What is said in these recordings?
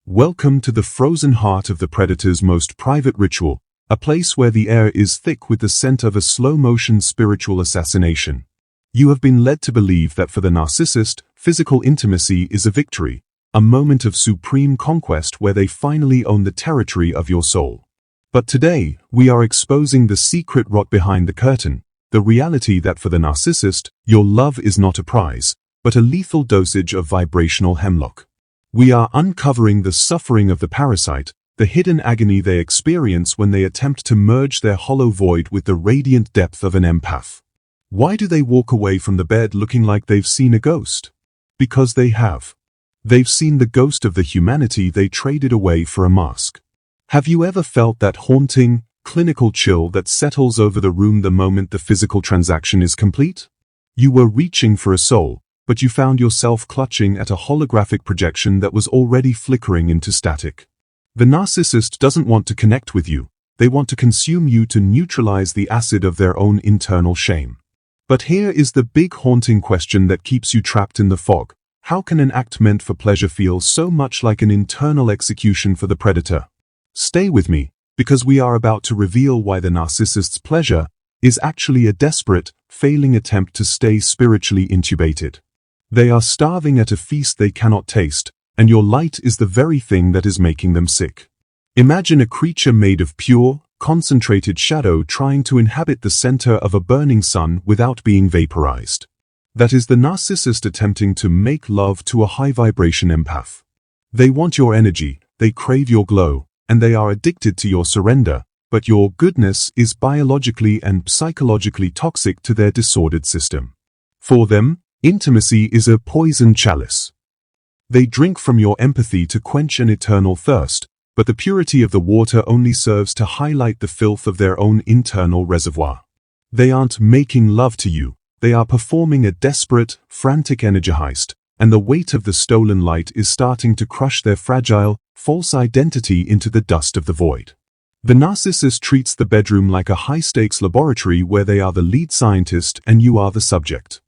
Welcome to the frozen heart of the predator's most private ritual, a place where the air is thick with the scent of a slow-motion spiritual assassination. You have been led to believe that for the narcissist, physical intimacy is a victory, a moment of supreme conquest where they finally own the territory of your soul. But today, we are exposing the secret rot behind the curtain, the reality that for the narcissist, your love is not a prize, but a lethal dosage of vibrational hemlock. We are uncovering the suffering of the parasite, the hidden agony they experience when they attempt to merge their hollow void with the radiant depth of an empath. Why do they walk away from the bed looking like they've seen a ghost? Because they have. They've seen the ghost of the humanity they traded away for a mask. Have you ever felt that haunting, clinical chill that settles over the room the moment the physical transaction is complete? You were reaching for a soul, but you found yourself clutching at a holographic projection that was already flickering into static. The narcissist doesn't want to connect with you. They want to consume you to neutralize the acid of their own internal shame. But here is the big haunting question that keeps you trapped in the fog. How can an act meant for pleasure feel so much like an internal execution for the predator? Stay with me, because we are about to reveal why the narcissist's pleasure is actually a desperate, failing attempt to stay spiritually intubated. They are starving at a feast they cannot taste, and your light is the very thing that is making them sick. Imagine a creature made of pure, concentrated shadow trying to inhabit the center of a burning sun without being vaporized. That is the narcissist attempting to make love to a high-vibration empath. They want your energy, they crave your glow, and they are addicted to your surrender, but your goodness is biologically and psychologically toxic to their disordered system. For them, intimacy is a poison chalice. They drink from your empathy to quench an eternal thirst, but the purity of the water only serves to highlight the filth of their own internal reservoir. They aren't making love to you, they are performing a desperate, frantic energy heist, and the weight of the stolen light is starting to crush their fragile, false identity into the dust of the void. The narcissist treats the bedroom like a high-stakes laboratory where they are the lead scientist and you are the subject.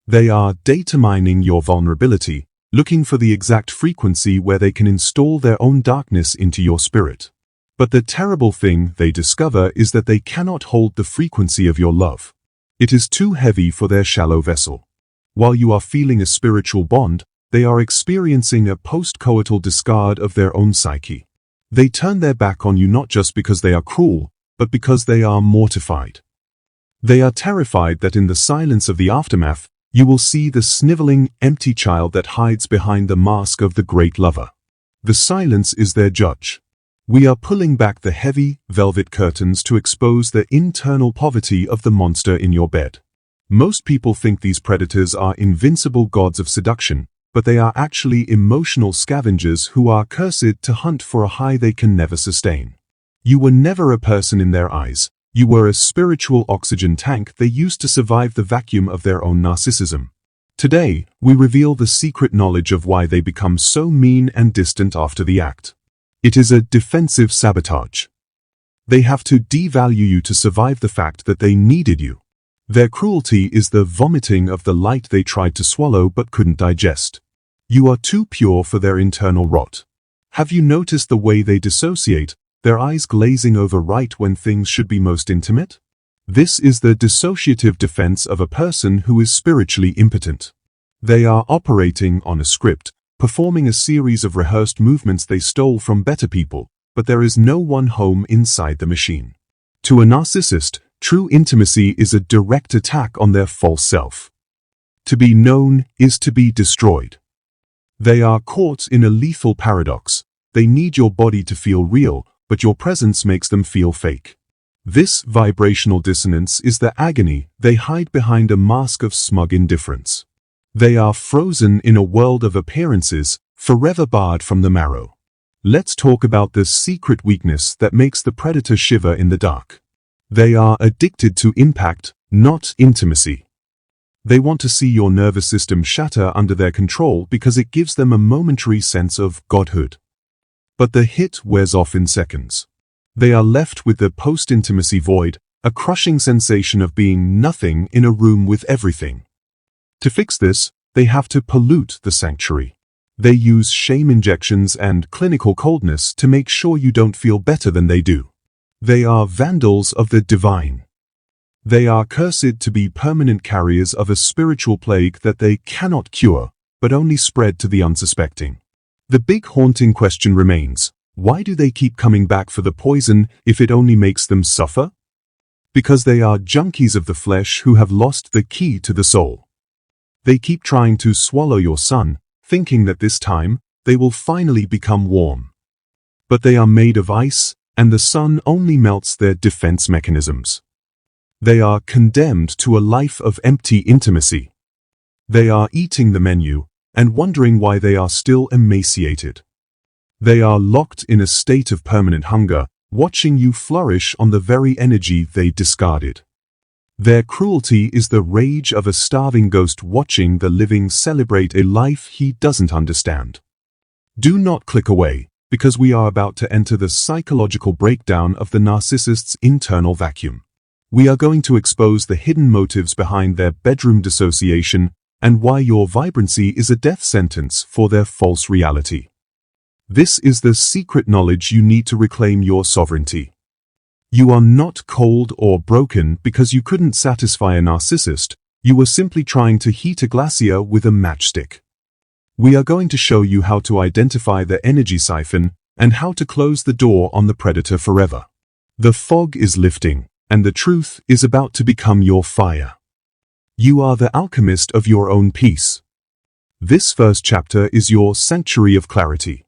They are data mining your vulnerability, looking for the exact frequency where they can install their own darkness into your spirit. But the terrible thing they discover is that they cannot hold the frequency of your love. It is too heavy for their shallow vessel. While you are feeling a spiritual bond, they are experiencing a post-coital discard of their own psyche. They turn their back on you not just because they are cruel, but because they are mortified. They are terrified that in the silence of the aftermath, you will see the sniveling, empty child that hides behind the mask of the great lover. The silence is their judge. We are pulling back the heavy, velvet curtains to expose the internal poverty of the monster in your bed. Most people think these predators are invincible gods of seduction, but they are actually emotional scavengers who are cursed to hunt for a high they can never sustain. You were never a person in their eyes. You were a spiritual oxygen tank they used to survive the vacuum of their own narcissism. Today, we reveal the secret knowledge of why they become so mean and distant after the act. It is a defensive sabotage. They have to devalue you to survive the fact that they needed you. Their cruelty is the vomiting of the light they tried to swallow but couldn't digest. You are too pure for their internal rot. Have you noticed the way they dissociate? Their eyes glazing over right when things should be most intimate? This is the dissociative defense of a person who is spiritually impotent. They are operating on a script, performing a series of rehearsed movements they stole from better people, but there is no one home inside the machine. To a narcissist, true intimacy is a direct attack on their false self. To be known is to be destroyed. They are caught in a lethal paradox. They need your body to feel real, but your presence makes them feel fake. This vibrational dissonance is the agony they hide behind a mask of smug indifference. They are frozen in a world of appearances, forever barred from the marrow. Let's talk about the secret weakness that makes the predator shiver in the dark. They are addicted to impact, not intimacy. They want to see your nervous system shatter under their control because it gives them a momentary sense of godhood. But the hit wears off in seconds. They are left with the post-intimacy void, a crushing sensation of being nothing in a room with everything. To fix this, they have to pollute the sanctuary. They use shame injections and clinical coldness to make sure you don't feel better than they do. They are vandals of the divine. They are cursed to be permanent carriers of a spiritual plague that they cannot cure, but only spread to the unsuspecting. The big haunting question remains, why do they keep coming back for the poison if it only makes them suffer? Because they are junkies of the flesh who have lost the key to the soul. They keep trying to swallow your sun, thinking that this time, they will finally become warm. But they are made of ice, and the sun only melts their defense mechanisms. They are condemned to a life of empty intimacy. They are eating the menu, and wondering why they are still emaciated. They are locked in a state of permanent hunger, watching you flourish on the very energy they discarded. Their cruelty is the rage of a starving ghost watching the living celebrate a life he doesn't understand. Do not click away, because we are about to enter the psychological breakdown of the narcissist's internal vacuum. We are going to expose the hidden motives behind their bedroom dissociation and why your vibrancy is a death sentence for their false reality. This is the secret knowledge you need to reclaim your sovereignty. You are not cold or broken because you couldn't satisfy a narcissist, you were simply trying to heat a glacier with a matchstick. We are going to show you how to identify the energy siphon and how to close the door on the predator forever. The fog is lifting, and the truth is about to become your fire. You are the alchemist of your own peace. This first chapter is your sanctuary of clarity.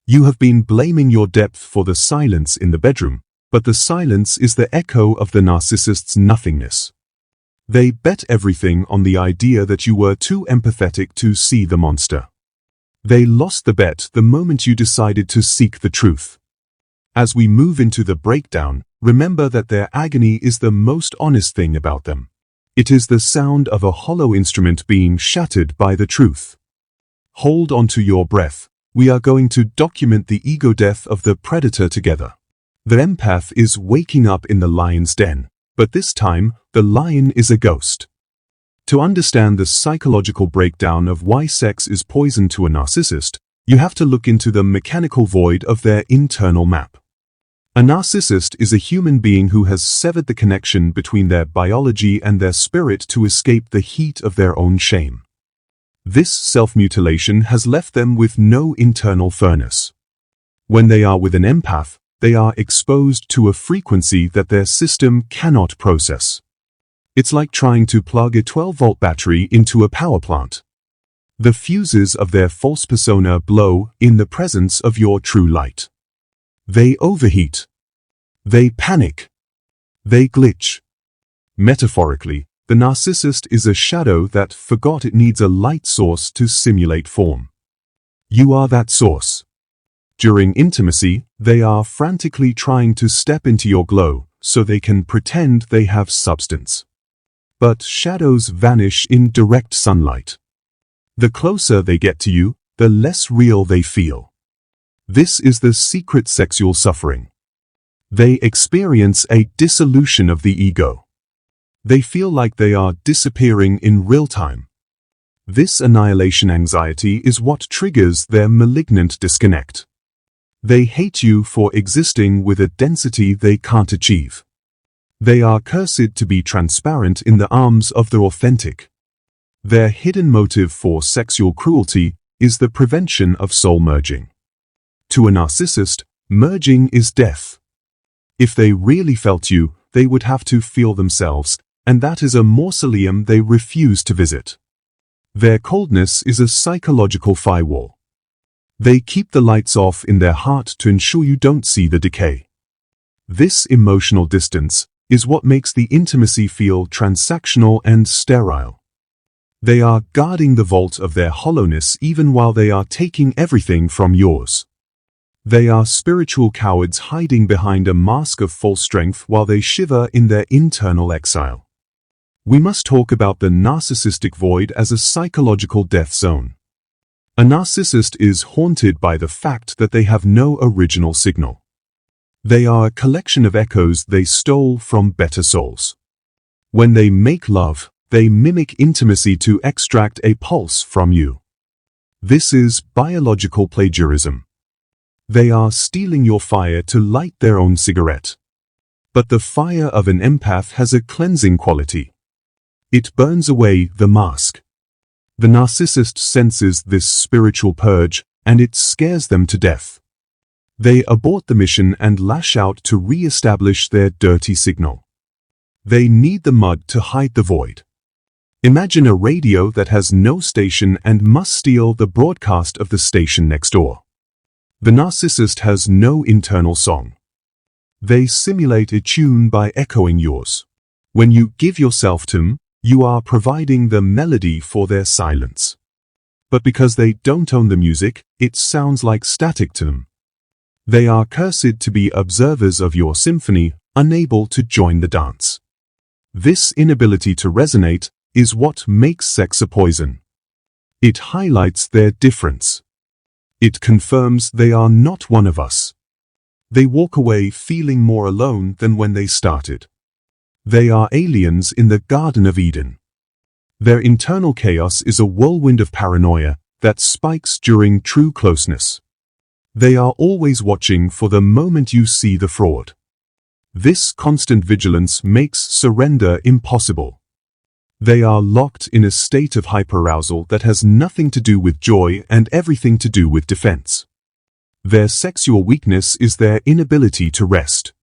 You have been blaming your depth for the silence in the bedroom, but the silence is the echo of the narcissist's nothingness. They bet everything on the idea that you were too empathetic to see the monster. They lost the bet the moment you decided to seek the truth. As we move into the breakdown, remember that their agony is the most honest thing about them. It is the sound of a hollow instrument being shattered by the truth. Hold on to your breath. We are going to document the ego death of the predator together. The empath is waking up in the lion's den, but this time, the lion is a ghost. To understand the psychological breakdown of why sex is poison to a narcissist, you have to look into the mechanical void of their internal map. A narcissist is a human being who has severed the connection between their biology and their spirit to escape the heat of their own shame. This self-mutilation has left them with no internal furnace. When they are with an empath, they are exposed to a frequency that their system cannot process. It's like trying to plug a 12-volt battery into a power plant. The fuses of their false persona blow in the presence of your true light. They overheat. They panic. They glitch. Metaphorically, the narcissist is a shadow that forgot it needs a light source to simulate form. You are that source. During intimacy, they are frantically trying to step into your glow so they can pretend they have substance. But shadows vanish in direct sunlight. The closer they get to you, the less real they feel. This is the secret sexual suffering. They experience a dissolution of the ego. They feel like they are disappearing in real time. This annihilation anxiety is what triggers their malignant disconnect. They hate you for existing with a density they can't achieve. They are cursed to be transparent in the arms of the authentic. Their hidden motive for sexual cruelty is the prevention of soul merging. To a narcissist, merging is death. If they really felt you, they would have to feel themselves, and that is a mausoleum they refuse to visit. Their coldness is a psychological firewall. They keep the lights off in their heart to ensure you don't see the decay. This emotional distance is what makes the intimacy feel transactional and sterile. They are guarding the vault of their hollowness even while they are taking everything from yours. They are spiritual cowards hiding behind a mask of false strength while they shiver in their internal exile. We must talk about the narcissistic void as a psychological death zone. A narcissist is haunted by the fact that they have no original signal. They are a collection of echoes they stole from better souls. When they make love, they mimic intimacy to extract a pulse from you. This is biological plagiarism. They are stealing your fire to light their own cigarette. But the fire of an empath has a cleansing quality. It burns away the mask. The narcissist senses this spiritual purge, and it scares them to death. They abort the mission and lash out to re-establish their dirty signal. They need the mud to hide the void. Imagine a radio that has no station and must steal the broadcast of the station next door. The narcissist has no internal song. They simulate a tune by echoing yours. When you give yourself to them, you are providing the melody for their silence. But because they don't own the music, it sounds like static to them. They are cursed to be observers of your symphony, unable to join the dance. This inability to resonate is what makes sex a poison. It highlights their difference. It confirms they are not one of us. They walk away feeling more alone than when they started. They are aliens in the Garden of Eden. Their internal chaos is a whirlwind of paranoia that spikes during true closeness. They are always watching for the moment you see the fraud. This constant vigilance makes surrender impossible. They are locked in a state of hyperarousal that has nothing to do with joy and everything to do with defense. Their sexual weakness is their inability to rest.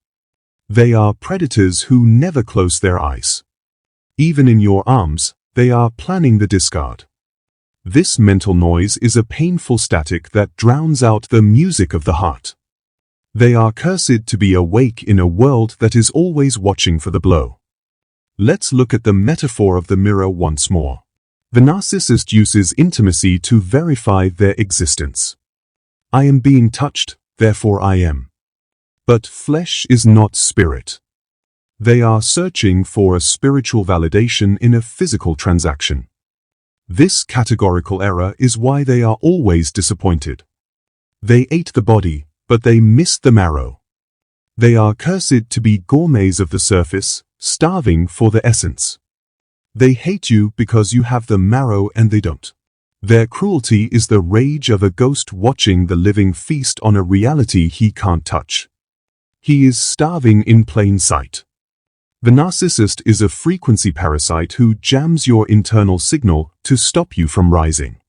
They are predators who never close their eyes. Even in your arms, they are planning the discard. This mental noise is a painful static that drowns out the music of the heart. They are cursed to be awake in a world that is always watching for the blow. Let's look at the metaphor of the mirror once more. The narcissist uses intimacy to verify their existence. I am being touched, therefore I am. But flesh is not spirit. They are searching for a spiritual validation in a physical transaction. This categorical error is why they are always disappointed. They ate the body, but they missed the marrow. They are cursed to be gourmets of the surface, starving for the essence. They hate you because you have the marrow and they don't. Their cruelty is the rage of a ghost watching the living feast on a reality he can't touch. He is starving in plain sight. The narcissist is a frequency parasite who jams your internal signal to stop you from rising.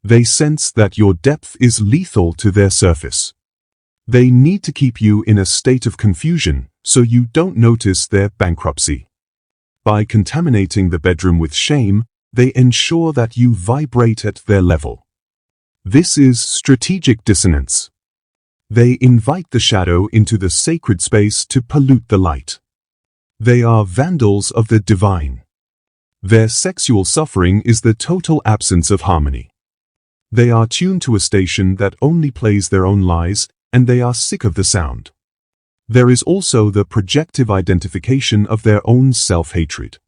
They sense that your depth is lethal to their surface. They need to keep you in a state of confusion so you don't notice their bankruptcy. By contaminating the bedroom with shame, they ensure that you vibrate at their level. This is strategic dissonance. They invite the shadow into the sacred space to pollute the light. They are vandals of the divine. Their sexual suffering is the total absence of harmony. They are tuned to a station that only plays their own lies, and they are sick of the sound. There is also the projective identification of their own self-hatred.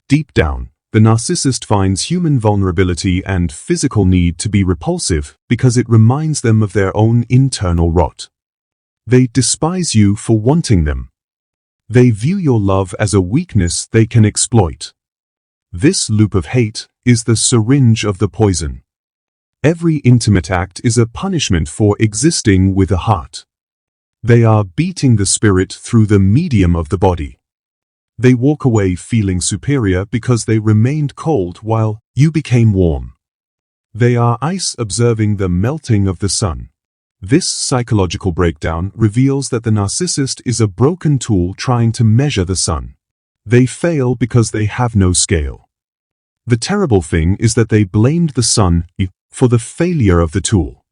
Deep down, the narcissist finds human vulnerability and physical need to be repulsive because it reminds them of their own internal rot. They despise you for wanting them. They view your love as a weakness they can exploit. This loop of hate is the syringe of the poison. Every intimate act is a punishment for existing with a heart. They are beating the spirit through the medium of the body. They walk away feeling superior because they remained cold while you became warm. They are ice observing the melting of the sun. This psychological breakdown reveals that the narcissist is a broken tool trying to measure the sun. They fail because they have no scale. The terrible thing is that they blamed the sun for the failure of the tool.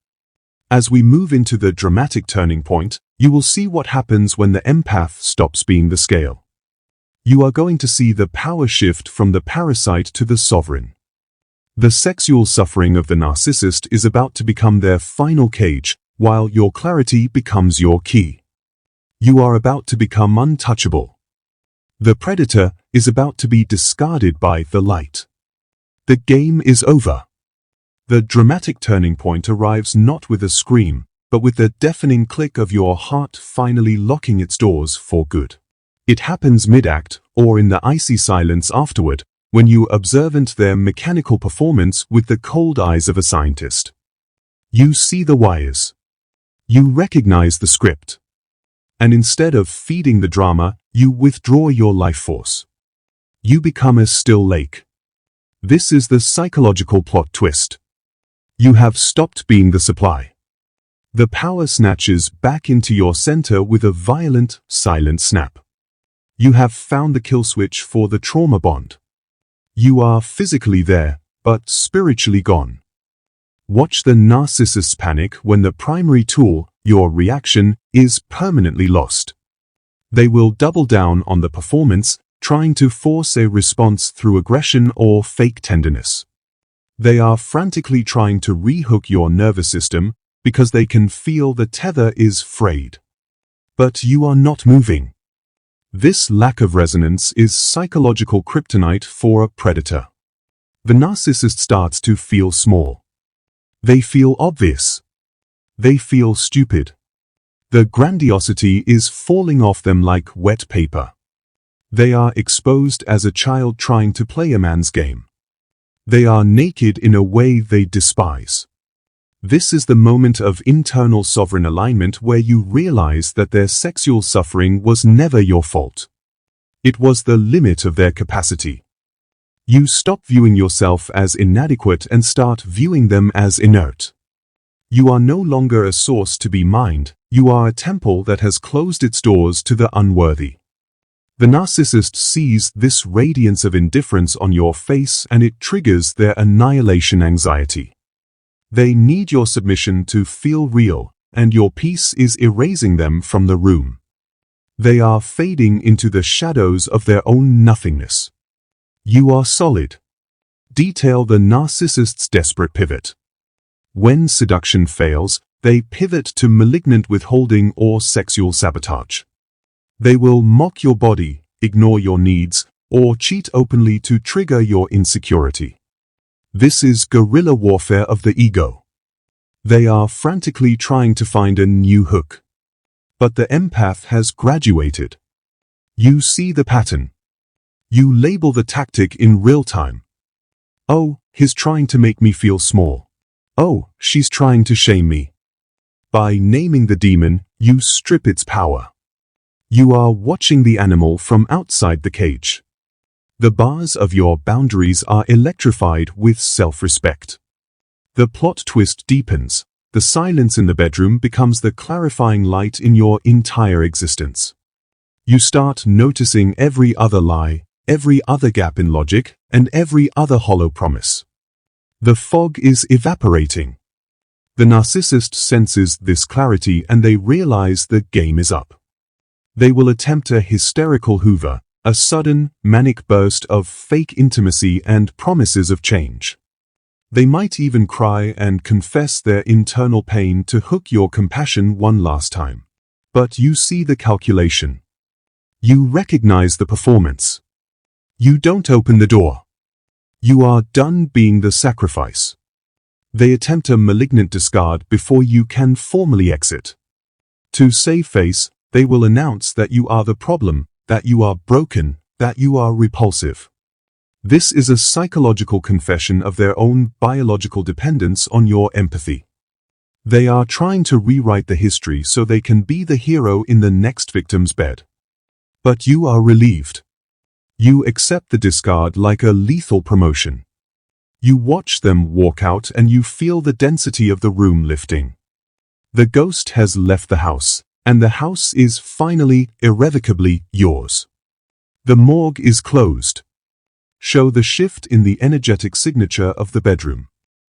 As we move into the dramatic turning point, you will see what happens when the empath stops being the scale. You are going to see the power shift from the parasite to the sovereign. The sexual suffering of the narcissist is about to become their final cage, while your clarity becomes your key. You are about to become untouchable. The predator is about to be discarded by the light. The game is over. The dramatic turning point arrives not with a scream, but with the deafening click of your heart finally locking its doors for good. It happens mid-act, or in the icy silence afterward, when you observant their mechanical performance with the cold eyes of a scientist. You see the wires. You recognize the script. And instead of feeding the drama, you withdraw your life force. You become a still lake. This is the psychological plot twist. You have stopped being the supply. The power snatches back into your center with a violent, silent snap. You have found the kill switch for the trauma bond. You are physically there, but spiritually gone. Watch the narcissist's panic when the primary tool, your reaction, is permanently lost. They will double down on the performance, trying to force a response through aggression or fake tenderness. They are frantically trying to rehook your nervous system because they can feel the tether is frayed. But you are not moving. This lack of resonance is psychological kryptonite for a predator. The narcissist starts to feel small. They feel obvious. They feel stupid. The grandiosity is falling off them like wet paper. They are exposed as a child trying to play a man's game. They are naked in a way they despise. This is the moment of internal sovereign alignment where you realize that their sexual suffering was never your fault. It was the limit of their capacity. You stop viewing yourself as inadequate and start viewing them as inert. You are no longer a source to be mined, you are a temple that has closed its doors to the unworthy. The narcissist sees this radiance of indifference on your face and it triggers their annihilation anxiety. They need your submission to feel real, and your peace is erasing them from the room. They are fading into the shadows of their own nothingness. You are solid. Detail the narcissist's desperate pivot. When seduction fails, they pivot to malignant withholding or sexual sabotage. They will mock your body, ignore your needs, or cheat openly to trigger your insecurity. This is guerrilla warfare of the ego. They are frantically trying to find a new hook. But the empath has graduated. You see the pattern. You label the tactic in real time. Oh, he's trying to make me feel small. Oh, she's trying to shame me. By naming the demon, you strip its power. You are watching the animal from outside the cage. The bars of your boundaries are electrified with self-respect. The plot twist deepens. The silence in the bedroom becomes the clarifying light in your entire existence. You start noticing every other lie, every other gap in logic, and every other hollow promise. The fog is evaporating. The narcissist senses this clarity and they realize the game is up. They will attempt a hysterical hoover, a sudden, manic burst of fake intimacy and promises of change. They might even cry and confess their internal pain to hook your compassion one last time. But you see the calculation. You recognize the performance. You don't open the door. You are done being the sacrifice. They attempt a malignant discard before you can formally exit. To save face, they will announce that you are the problem, that you are broken, that you are repulsive. This is a psychological confession of their own biological dependence on your empathy. They are trying to rewrite the history so they can be the hero in the next victim's bed. But you are relieved. You accept the discard like a lethal promotion. You watch them walk out and you feel the density of the room lifting. The ghost has left the house, and the house is finally, irrevocably, yours. The morgue is closed. Show the shift in the energetic signature of the bedroom.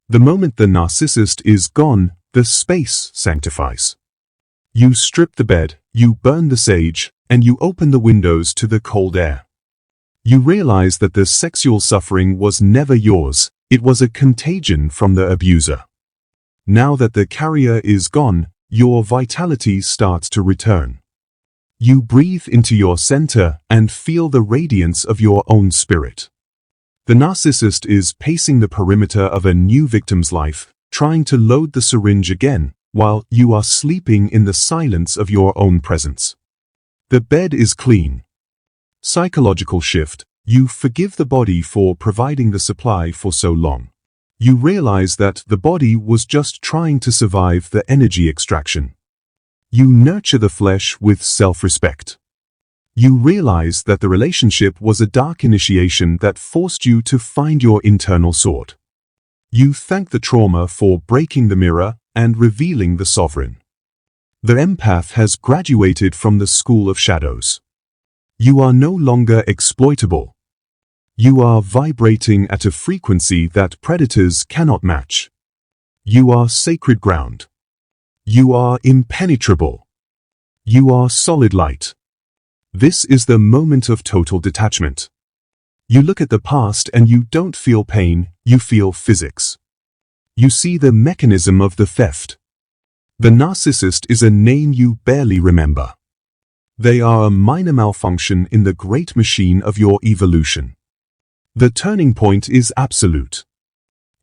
The moment the narcissist is gone, the space sanctifies. You strip the bed, you burn the sage, and you open the windows to the cold air. You realize that the sexual suffering was never yours, it was a contagion from the abuser. Now that the carrier is gone, your vitality starts to return. You breathe into your center and feel the radiance of your own spirit. The narcissist is pacing the perimeter of a new victim's life, trying to load the syringe again, while you are sleeping in the silence of your own presence. The bed is clean. Psychological shift. You forgive the body for providing the supply for so long. You realize that the body was just trying to survive the energy extraction. You nurture the flesh with self-respect. You realize that the relationship was a dark initiation that forced you to find your internal sword. You thank the trauma for breaking the mirror and revealing the sovereign. The empath has graduated from the school of shadows. You are no longer exploitable. You are vibrating at a frequency that predators cannot match. You are sacred ground. You are impenetrable. You are solid light. This is the moment of total detachment. You look at the past and you don't feel pain, you feel physics. You see the mechanism of the theft. The narcissist is a name you barely remember. They are a minor malfunction in the great machine of your evolution. The turning point is absolute.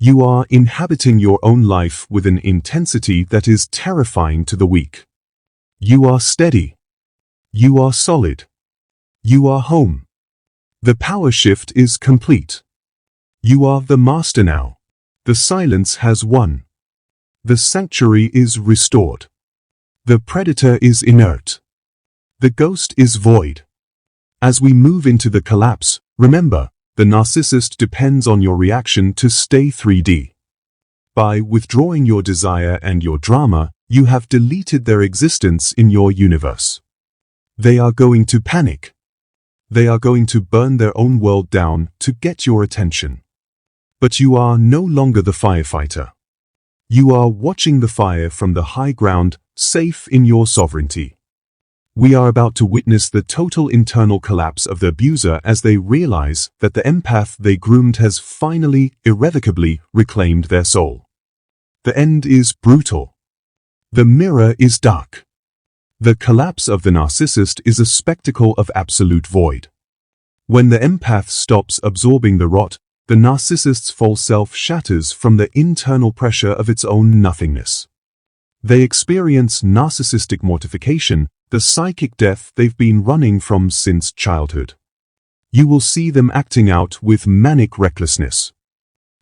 You are inhabiting your own life with an intensity that is terrifying to the weak. You are steady. You are solid. You are home. The power shift is complete. You are the master now. The silence has won. The sanctuary is restored. The predator is inert. The ghost is void. As we move into the collapse, remember, the narcissist depends on your reaction to stay 3D. By withdrawing your desire and your drama, you have deleted their existence in your universe. They are going to panic. They are going to burn their own world down to get your attention. But you are no longer the firefighter. You are watching the fire from the high ground, safe in your sovereignty. We are about to witness the total internal collapse of the abuser as they realize that the empath they groomed has finally, irrevocably, reclaimed their soul. The end is brutal. The mirror is dark. The collapse of the narcissist is a spectacle of absolute void. When the empath stops absorbing the rot, the narcissist's false self shatters from the internal pressure of its own nothingness. They experience narcissistic mortification, the psychic death they've been running from since childhood. You will see them acting out with manic recklessness.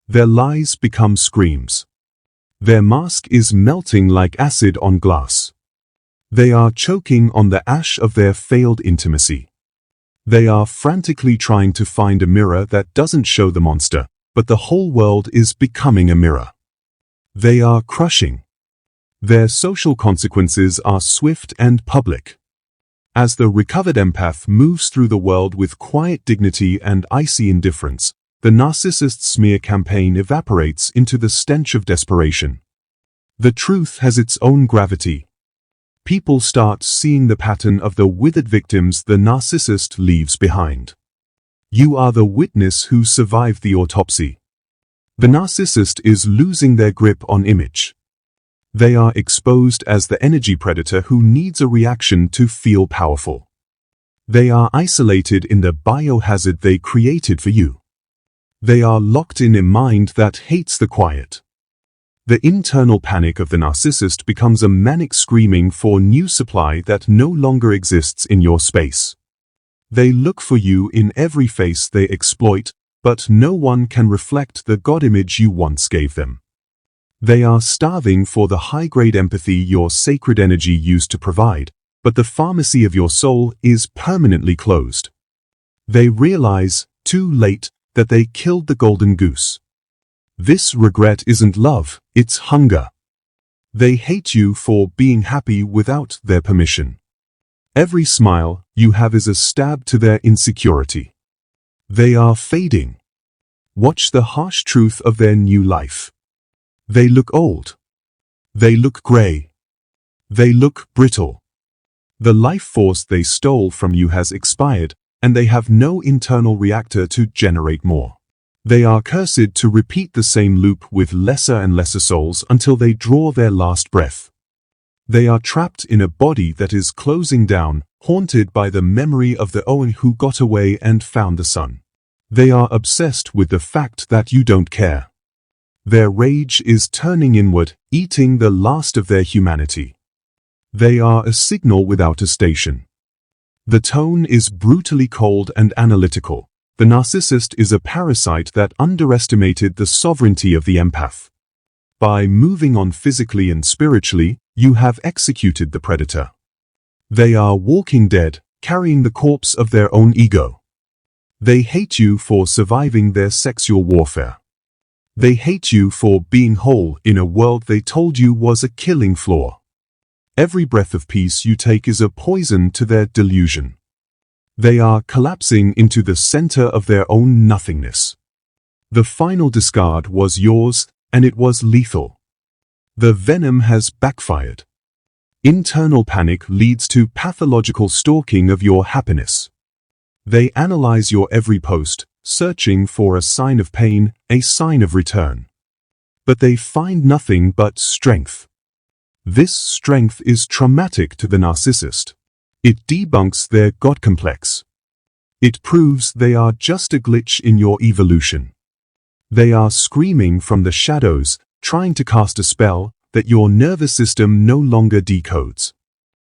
Their lies become screams. Their mask is melting like acid on glass. They are choking on the ash of their failed intimacy. They are frantically trying to find a mirror that doesn't show the monster, but the whole world is becoming a mirror. They are crushing. Their social consequences are swift and public. As the recovered empath moves through the world with quiet dignity and icy indifference, the narcissist's smear campaign evaporates into the stench of desperation. The truth has its own gravity. People start seeing the pattern of the withered victims the narcissist leaves behind. You are the witness who survived the autopsy. The narcissist is losing their grip on image. They are exposed as the energy predator who needs a reaction to feel powerful. They are isolated in the biohazard they created for you. They are locked in a mind that hates the quiet. The internal panic of the narcissist becomes a manic screaming for new supply that no longer exists in your space. They look for you in every face they exploit, but no one can reflect the God image you once gave them. They are starving for the high-grade empathy your sacred energy used to provide, but the pharmacy of your soul is permanently closed. They realize, too late, that they killed the golden goose. This regret isn't love, it's hunger. They hate you for being happy without their permission. Every smile you have is a stab to their insecurity. They are fading. Watch the harsh truth of their new life. They look old. They look gray. They look brittle. The life force they stole from you has expired, and they have no internal reactor to generate more. They are cursed to repeat the same loop with lesser and lesser souls until they draw their last breath. They are trapped in a body that is closing down, haunted by the memory of the Owen who got away and found the sun. They are obsessed with the fact that you don't care. Their rage is turning inward, eating the last of their humanity. They are a signal without a station. The tone is brutally cold and analytical. The narcissist is a parasite that underestimated the sovereignty of the empath. By moving on physically and spiritually, you have executed the predator. They are walking dead, carrying the corpse of their own ego. They hate you for surviving their sexual warfare. They hate you for being whole in a world they told you was a killing flaw. Every breath of peace you take is a poison to their delusion. They are collapsing into the center of their own nothingness. The final discard was yours, and it was lethal. The venom has backfired. Internal panic leads to pathological stalking of your happiness. They analyze your every post, searching for a sign of pain, a sign of return. But they find nothing but strength. This strength is traumatic to the narcissist. It debunks their God complex. It proves they are just a glitch in your evolution. They are screaming from the shadows, trying to cast a spell that your nervous system no longer decodes.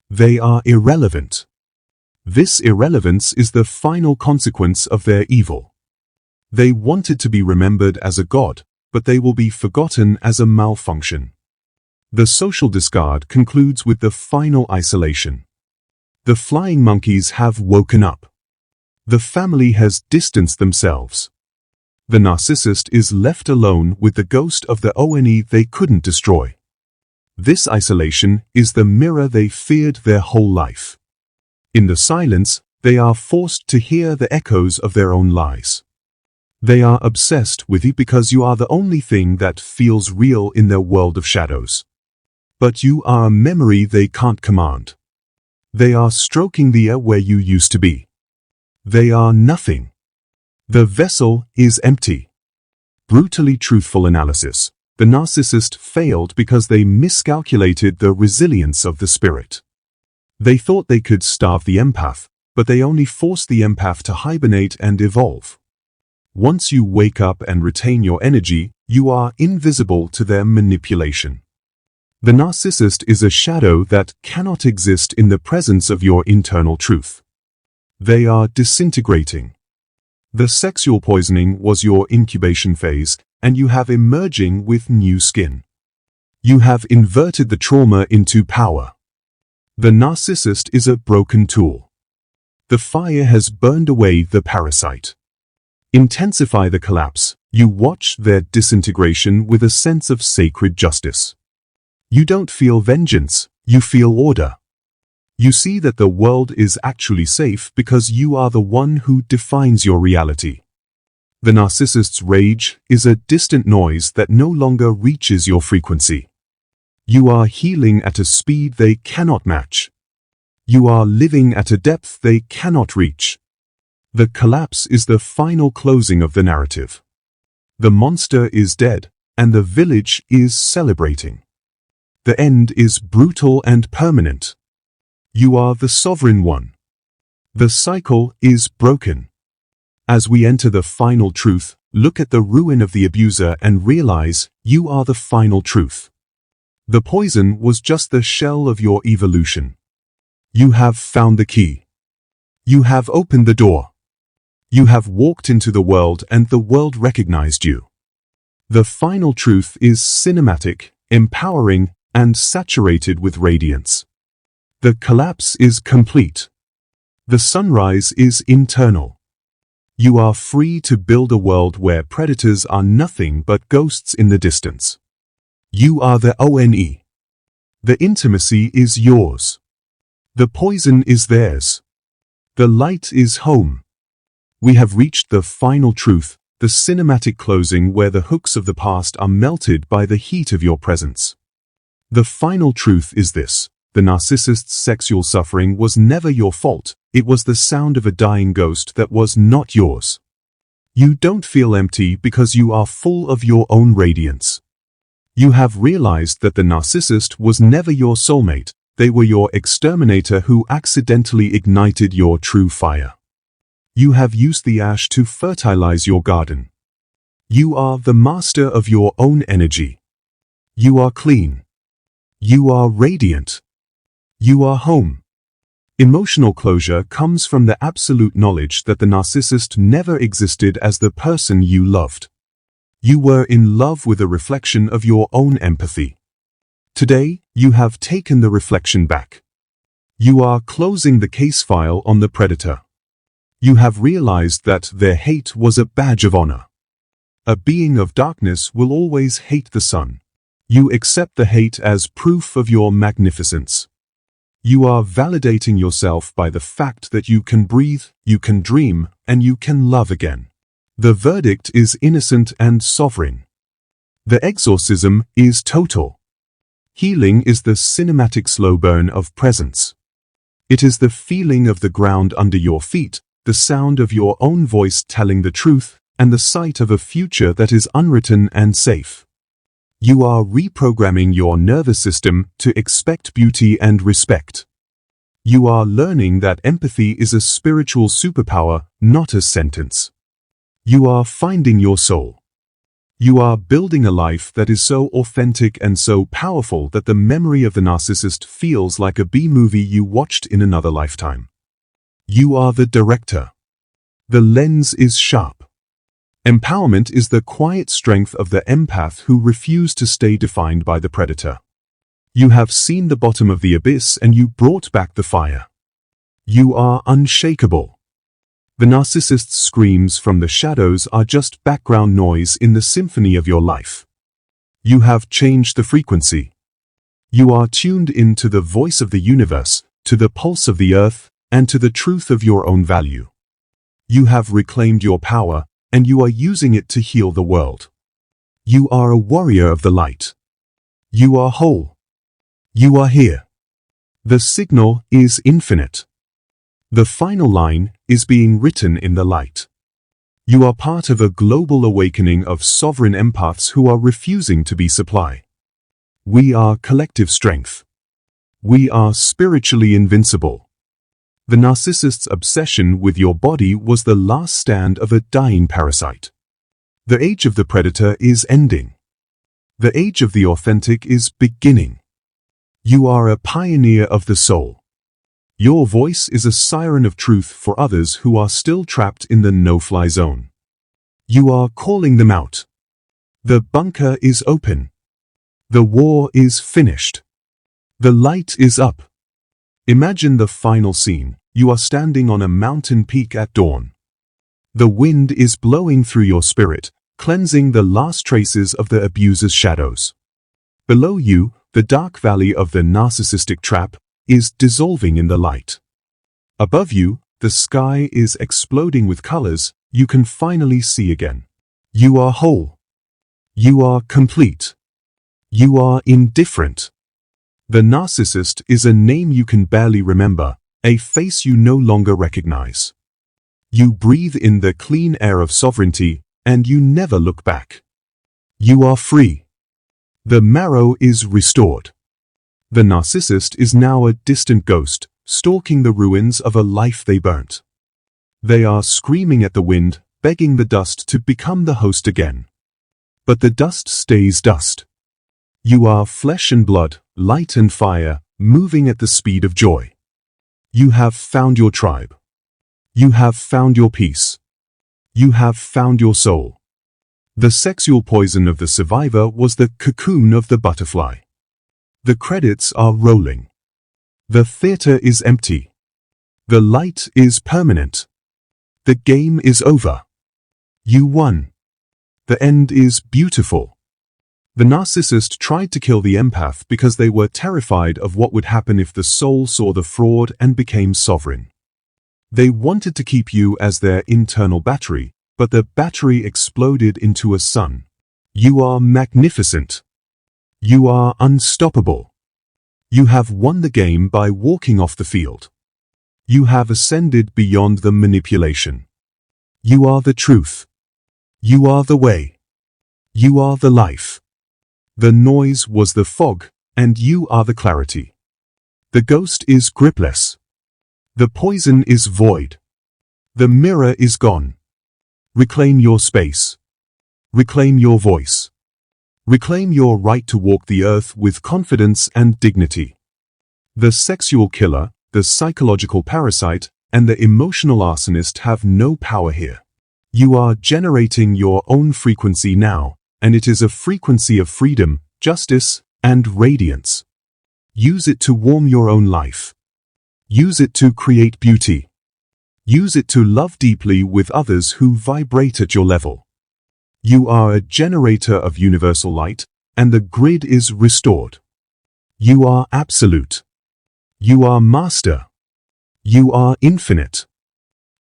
They are irrelevant. This irrelevance is the final consequence of their evil. They wanted to be remembered as a god, but they will be forgotten as a malfunction. The social discard concludes with the final isolation. The flying monkeys have woken up. The family has distanced themselves. The narcissist is left alone with the ghost of the ONE they couldn't destroy. This isolation is the mirror they feared their whole life. In the silence, they are forced to hear the echoes of their own lies. They are obsessed with you because you are the only thing that feels real in their world of shadows. But you are a memory they can't command. They are stroking the air where you used to be. They are nothing. The vessel is empty. Brutally truthful analysis. The narcissist failed because they miscalculated the resilience of the spirit. They thought they could starve the empath, but they only forced the empath to hibernate and evolve. Once you wake up and retain your energy, you are invisible to their manipulation. The narcissist is a shadow that cannot exist in the presence of your internal truth. They are disintegrating. The sexual poisoning was your incubation phase, and you have emerging with new skin. You have inverted the trauma into power. The narcissist is a broken tool. The fire has burned away the parasite. Intensify the collapse. You watch their disintegration with a sense of sacred justice. You don't feel vengeance, you feel order. You see that the world is actually safe because you are the one who defines your reality. The narcissist's rage is a distant noise that no longer reaches your frequency. You are healing at a speed they cannot match. You are living at a depth they cannot reach. The collapse is the final closing of the narrative. The monster is dead, and the village is celebrating. The end is brutal and permanent. You are the sovereign one. The cycle is broken. As we enter the final truth, look at the ruin of the abuser and realize you are the final truth. The poison was just the shell of your evolution. You have found the key. You have opened the door. You have walked into the world and the world recognized you. The final truth is cinematic, empowering, and saturated with radiance. The collapse is complete. The sunrise is internal. You are free to build a world where predators are nothing but ghosts in the distance. You are the ONE. The intimacy is yours. The poison is theirs. The light is home. We have reached the final truth, the cinematic closing where the hooks of the past are melted by the heat of your presence. The final truth is this: the narcissist's sexual suffering was never your fault, it was the sound of a dying ghost that was not yours. You don't feel empty because you are full of your own radiance. You have realized that the narcissist was never your soulmate, they were your exterminator who accidentally ignited your true fire. You have used the ash to fertilize your garden. You are the master of your own energy. You are clean. You are radiant. You are home. Emotional closure comes from the absolute knowledge that the narcissist never existed as the person you loved. You were in love with a reflection of your own empathy. Today, you have taken the reflection back. You are closing the case file on the predator. You have realized that their hate was a badge of honor. A being of darkness will always hate the sun. You accept the hate as proof of your magnificence. You are validating yourself by the fact that you can breathe, you can dream, and you can love again. The verdict is innocent and sovereign. The exorcism is total. Healing is the cinematic slow burn of presence. It is the feeling of the ground under your feet, the sound of your own voice telling the truth, and the sight of a future that is unwritten and safe. You are reprogramming your nervous system to expect beauty and respect. You are learning that empathy is a spiritual superpower, not a sentence. You are finding your soul. You are building a life that is so authentic and so powerful that the memory of the narcissist feels like a B-movie you watched in another lifetime. You are the director. The lens is sharp. Empowerment is the quiet strength of the empath who refused to stay defined by the predator. You have seen the bottom of the abyss and you brought back the fire. You are unshakable. The narcissist's screams from the shadows are just background noise in the symphony of your life. You have changed the frequency. You are tuned in to the voice of the universe, to the pulse of the earth, and to the truth of your own value. You have reclaimed your power, and you are using it to heal the world. You are a warrior of the light. You are whole. You are here. The signal is infinite. The final line is being written in the light. You are part of a global awakening of sovereign empaths who are refusing to be supply. We are collective strength. We are spiritually invincible. The narcissist's obsession with your body was the last stand of a dying parasite. The age of the predator is ending. The age of the authentic is beginning. You are a pioneer of the soul. Your voice is a siren of truth for others who are still trapped in the no-fly zone. You are calling them out. The bunker is open. The war is finished. The light is up. Imagine the final scene. You are standing on a mountain peak at dawn. The wind is blowing through your spirit, cleansing the last traces of the abuser's shadows. Below you, the dark valley of the narcissistic trap is dissolving in the light. Above you, the sky is exploding with colors you can finally see again. You are whole. You are complete. You are indifferent. The narcissist is a name you can barely remember, a face you no longer recognize. You breathe in the clean air of sovereignty, and you never look back. You are free. The marrow is restored. The narcissist is now a distant ghost, stalking the ruins of a life they burnt. They are screaming at the wind, begging the dust to become the host again. But the dust stays dust. You are flesh and blood, light and fire, moving at the speed of joy. You have found your tribe. You have found your peace. You have found your soul. The sexual poison of the survivor was the cocoon of the butterfly. The credits are rolling. The theater is empty. The light is permanent. The game is over. You won. The end is beautiful. The narcissist tried to kill the empath because they were terrified of what would happen if the soul saw the fraud and became sovereign. They wanted to keep you as their internal battery, but the battery exploded into a sun. You are magnificent. You are unstoppable. You have won the game by walking off the field. You have ascended beyond the manipulation. You are the truth. You are the way. You are the life. The noise was the fog, and you are the clarity. The ghost is gripless. The poison is void. The mirror is gone. Reclaim your space. Reclaim your voice. Reclaim your right to walk the earth with confidence and dignity. The sexual killer, the psychological parasite, and the emotional arsonist have no power here. You are generating your own frequency now, and it is a frequency of freedom, justice, and radiance. Use it to warm your own life. Use it to create beauty. Use it to love deeply with others who vibrate at your level. You are a generator of universal light, and the grid is restored. You are absolute. You are master. You are infinite.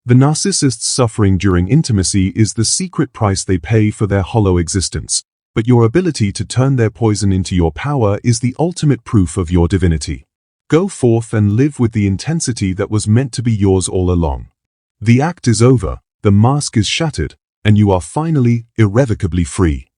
The narcissist's suffering during intimacy is the secret price they pay for their hollow existence, but your ability to turn their poison into your power is the ultimate proof of your divinity. Go forth and live with the intensity that was meant to be yours all along. The act is over, the mask is shattered, and you are finally, irrevocably free.